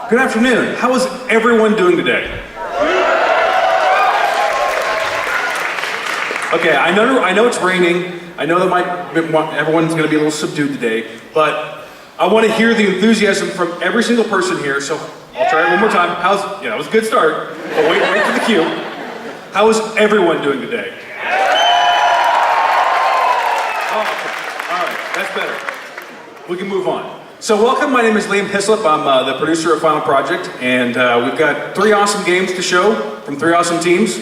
Good afternoon. How is everyone doing today? Okay, I know it's raining. I know that everyone's going to be a little subdued today, but I want to hear the enthusiasm from every single person here. So I'll try it one more time. That was a good start. But wait for the cue. How is everyone doing today? Oh, okay. All right, that's better. We can move on. So welcome, my name is Liam Hislop. I'm the producer of Final Project, and we've got 3 awesome games to show from 3 awesome teams.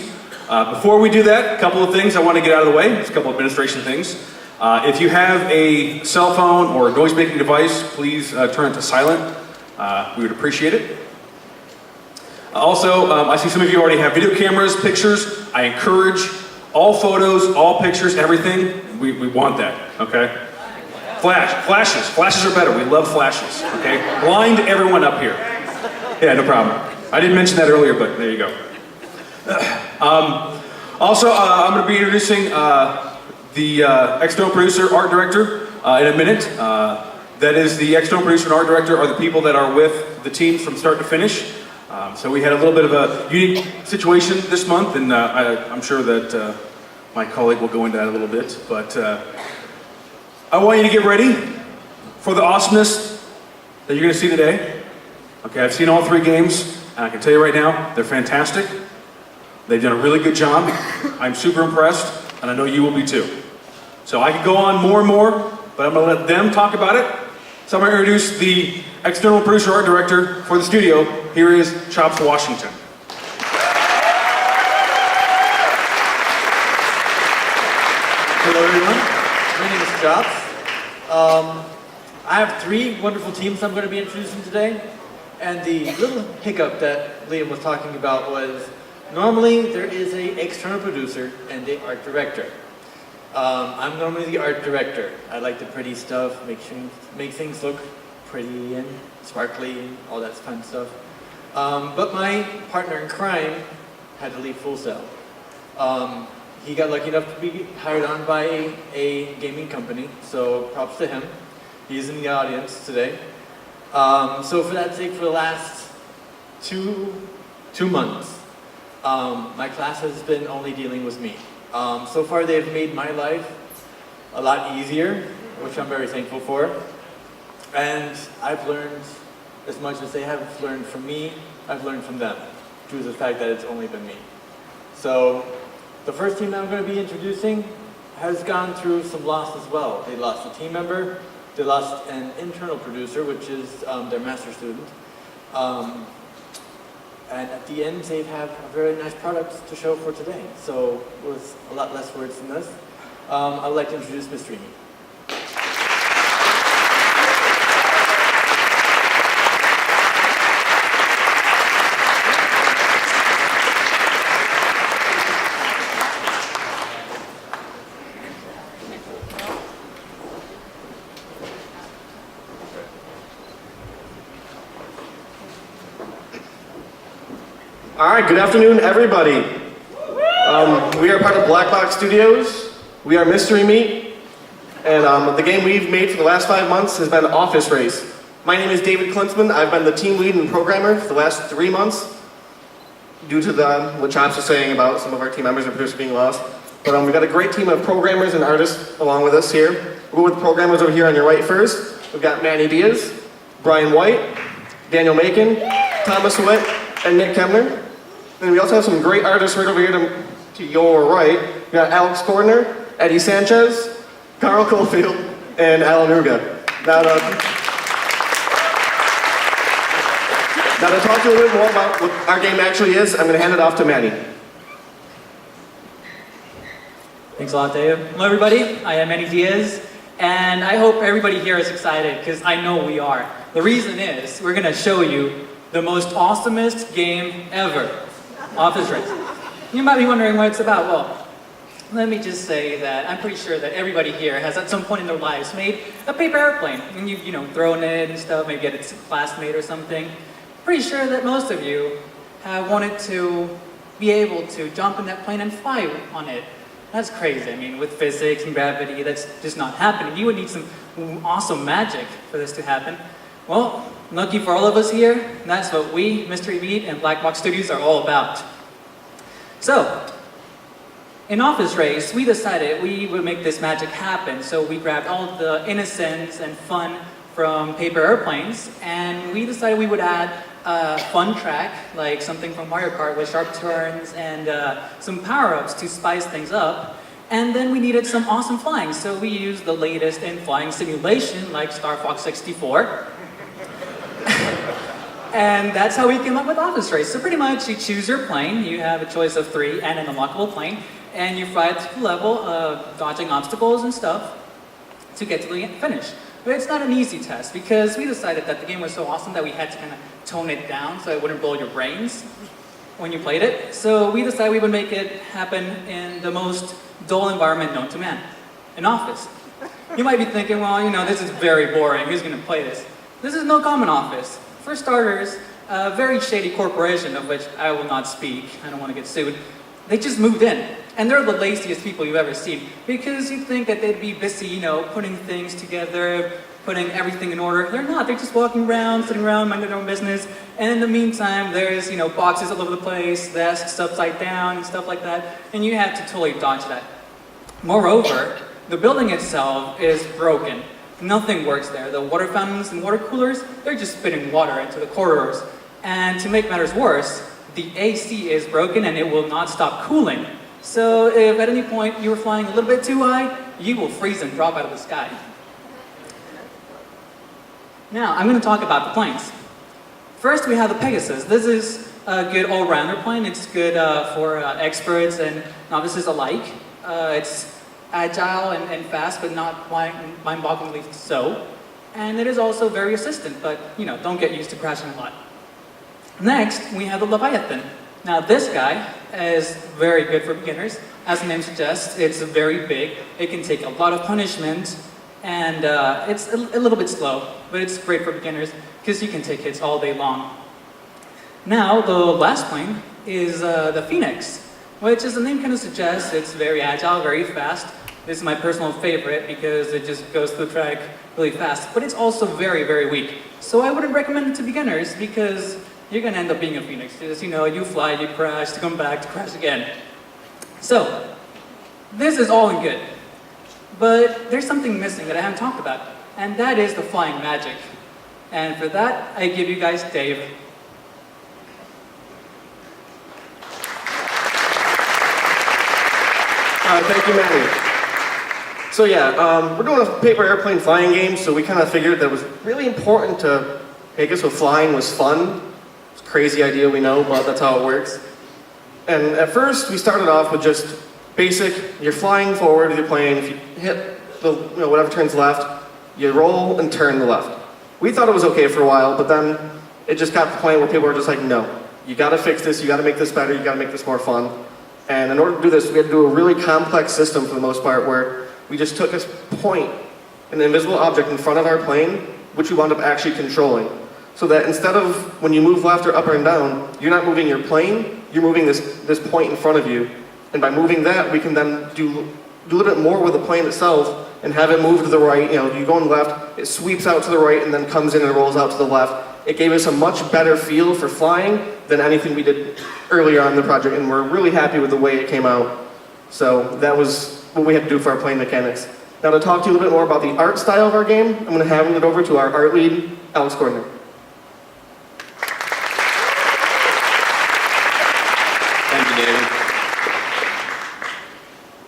Before we do that, a couple of things I want to get out of the way. It's a couple of administration things. If you have a cell phone or a noise-making device, please turn it to silent. We would appreciate it. Also, I see some of you already have video cameras, pictures. I encourage all photos, all pictures, everything. We want that, okay? Flashes are better. We love flashes, okay? Blind everyone up here. Yeah, no problem. I didn't mention that earlier, but there you go. Also, I'm going to be introducing the external producer, art director in a minute. That is, the external producer and art director are the people that are with the team from start to finish. So we had a little bit of a unique situation this month, and I'm sure that my colleague will go into that a little bit, but I want you to get ready for the awesomeness that you're going to see today. Okay, I've seen all 3 games, and I can tell you right now, they're fantastic. They've done a really good job. I'm super impressed, and I know you will be too. So I could go on more and more, but I'm going to let them talk about it. So I'm going to introduce the external producer art director for the studio. Here is Chops Washington. Hello everyone, my name is Chops. I have 3 wonderful teams I'm going to be introducing today. And the little hiccup that Liam was talking about was, normally there is an external producer and the art director. I'm normally the art director. I like the pretty stuff, make things look pretty and sparkly and all that fun stuff. But my partner in crime had to leave Full Sail. He got lucky enough to be hired on by a gaming company, so props to him. He's in the audience today. So for that sake, for the last two months, my class has been only dealing with me. So far they've made my life a lot easier, which I'm very thankful for. And I've learned as much as they have learned from me, I've learned from them, due to the fact that it's only been me. So the first team that I'm going to be introducing has gone through some loss as well. They lost a team member, they lost an internal producer, which is their master student. And at the end, they have a very nice product to show for today. So with a lot less words than this, I'd like to introduce Mr. Emi. All right, good afternoon, everybody. We are part of Black Box Studios. We are Mystery Meat, and the game we've made for the last 5 months has been Office Race. My name is David Klinsman. I've been the team lead and programmer for the last 3 months, due to what Chops was saying about some of our team members and producers being lost. But we've got a great team of programmers and artists along with us here. We'll go with the programmers over here on your right first. We've got Manny Diaz, Brian White, Daniel Macon, Thomas Witt, and Nick Kemner. And we also have some great artists right over here to your right. We got Alex Gordner, Eddie Sanchez, Carl Cofield, and Alan Ruga. Now to talk to you a little bit more about what our game actually is, I'm going to hand it off to Manny. Thanks a lot, Dave. Hello, everybody. I am Manny Diaz, and I hope everybody here is excited, because I know we are. The reason is, we're going to show you the most awesomest game ever. Office Race. You might be wondering what it's about. Well, let me just say that I'm pretty sure that everybody here has at some point in their lives made a paper airplane. And you know, thrown it and stuff, maybe get a classmate or something. Pretty sure that most of you have wanted to be able to jump in that plane and fly on it. That's crazy. I mean, with physics and gravity, that's just not happening. You would need some awesome magic for this to happen. Well, Lucky for all of us here, that's what we, Mystery Meat and Black Box Studios are all about. So, in Office Race, we decided we would make this magic happen. So we grabbed all the innocence and fun from Paper Airplanes, and we decided we would add a fun track, like something from Mario Kart with sharp turns and some power-ups to spice things up. And then we needed some awesome flying, so we used the latest in flying simulation, like Star Fox 64. And that's how we came up with Office Race. So pretty much you choose your plane, you have a choice of 3 and an unlockable plane, and you fly to the level of dodging obstacles and stuff to get to the finish. But it's not an easy test because we decided that the game was so awesome that we had to kind of tone it down so it wouldn't blow your brains when you played it. So we decided we would make it happen in the most dull environment known to man, an office. You might be thinking, well, you know, this is very boring. Who's going to play this? This is no common office. For starters, a very shady corporation of which I will not speak. I don't want to get sued. They just moved in. And they're the laziest people you've ever seen. Because you'd think that they'd be busy, you know, putting things together, putting everything in order. They're not. They're just walking around, sitting around, minding their own business. And in the meantime, there's, you know, boxes all over the place, desks upside down, and stuff like that. And you have to totally dodge that. Moreover, the building itself is broken. Nothing works there. The water fountains and water coolers, they're just spitting water into the corridors. And to make matters worse, the AC is broken and it will not stop cooling. So if at any point you were flying a little bit too high, you will freeze and drop out of the sky. Now, I'm going to talk about the planes. First, we have the Pegasus. This is a good all-rounder plane. It's good for experts and novices alike. It's agile and fast, but not mind-bogglingly so. And it is also very assistant, but, you know, don't get used to crashing a lot. Next, we have the Leviathan. Now, this guy is very good for beginners. As the name suggests, it's very big. It can take a lot of punishment, and it's a little bit slow, but it's great for beginners because you can take hits all day long. Now, the last plane is the Phoenix, which, as the name kind of suggests, it's very agile, very fast. This is my personal favorite because it just goes through the track really fast, but it's also very, very weak. So I wouldn't recommend it to beginners because you're gonna end up being a Phoenix. Because, you know, you fly, you crash, to come back, to crash again. So, this is all in good. But there's something missing that I haven't talked about, and that is the flying magic. And for that, I give you guys Dave. Thank you, Manny. So yeah, we're doing a paper airplane flying game, so we kind of figured that it was really important to make it so flying was fun. It's a crazy idea, we know, but that's how it works. And at first, we started off with just basic, you're flying forward with your plane, if you hit the, you know, whatever turns left, you roll and turn the left. We thought it was okay for a while, but then it just got to the point where people were just like, no, you gotta fix this, you gotta make this better, you gotta make this more fun. And in order to do this, we had to do a really complex system for the most part, where we just took a point, an invisible object in front of our plane, which we wound up actually controlling. So that instead of when you move left or up or down, you're not moving your plane, you're moving this point in front of you. And by moving that, we can then do a little bit more with the plane itself and have it move to the right. You know, you go on the left, it sweeps out to the right and then comes in and rolls out to the left. It gave us a much better feel for flying than anything we did earlier on in the project, and we're really happy with the way it came out. So that was what we had to do for our plane mechanics. Now to talk to you a little bit more about the art style of our game, I'm going to hand it over to our art lead, Alex Gordner. Thank you, David.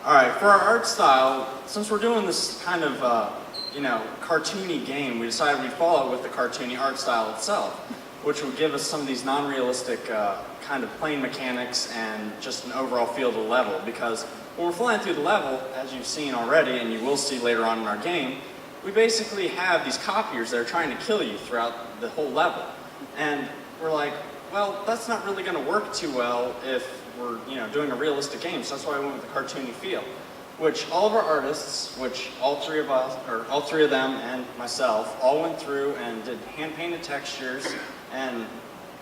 All right, for our art style, since we're doing this kind of, cartoony game, we decided we'd follow it with the cartoony art style itself, which would give us some of these non-realistic kind of plane mechanics and just an overall feel of the level. Because when we're flying through the level, as you've seen already, and you will see later on in our game, we basically have these copiers that are trying to kill you throughout the whole level. And we're like, well, that's not really going to work too well if we're, doing a realistic game. So that's why I went with the cartoony feel. Which all of our artists, which all three of them and myself, all went through and did hand-painted textures, and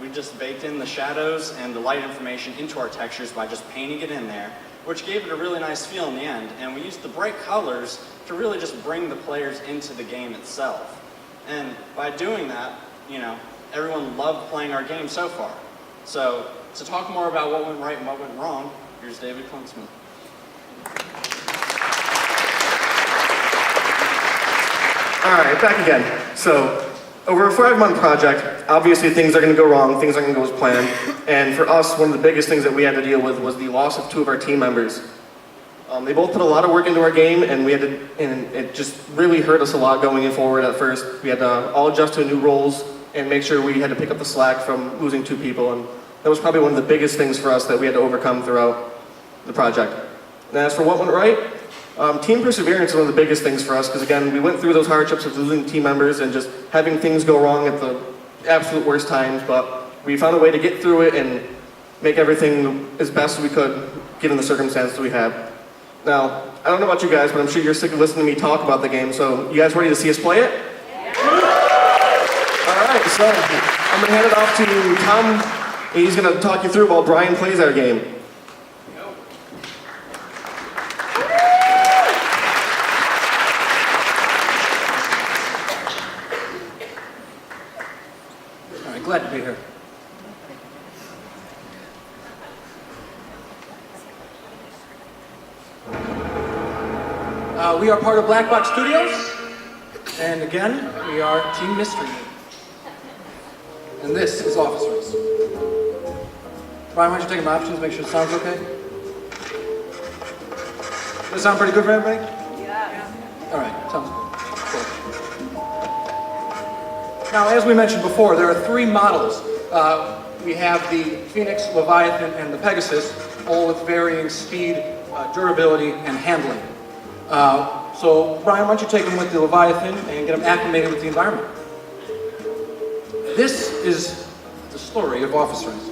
we just baked in the shadows and the light information into our textures by just painting it in there, which gave it a really nice feel in the end. And we used the bright colors to really just bring the players into the game itself. And by doing that, you know, everyone loved playing our game so far. So to talk more about what went right and what went wrong, here's David Klinsman. All right, back again. So, over a 5-month project, obviously things are going to go wrong, things aren't going to go as planned. And for us, one of the biggest things that we had to deal with was the loss of 2 of our team members. They both put a lot of work into our game, and it just really hurt us a lot going forward at first. We had to all adjust to new roles and make sure we had to pick up the slack from losing 2 people. And that was probably one of the biggest things for us that we had to overcome throughout the project. And as for what went right, team perseverance is one of the biggest things for us, because again, we went through those hardships of losing team members and just having things go wrong at the absolute worst times, but we found a way to get through it and make everything as best we could, given the circumstances we had. Now, I don't know about you guys, but I'm sure you're sick of listening to me talk about the game, so you guys ready to see us play it? Yeah. All right, so I'm going to hand it off to Tom. He's going to talk you through while Brian plays our game. Glad to be here. We are part of Black Box Studios, and again, we are Team Mystery. And this is Officers. Brian, why don't you take my options, make sure it sounds okay? Does it sound pretty good for everybody? Yeah. All right, sounds good. Now, as we mentioned before, there are 3 models. We have the Phoenix, Leviathan, and the Pegasus, all with varying speed, durability, and handling. So, Brian, why don't you take them with the Leviathan and get them acclimated with the environment? This is the story of Officers.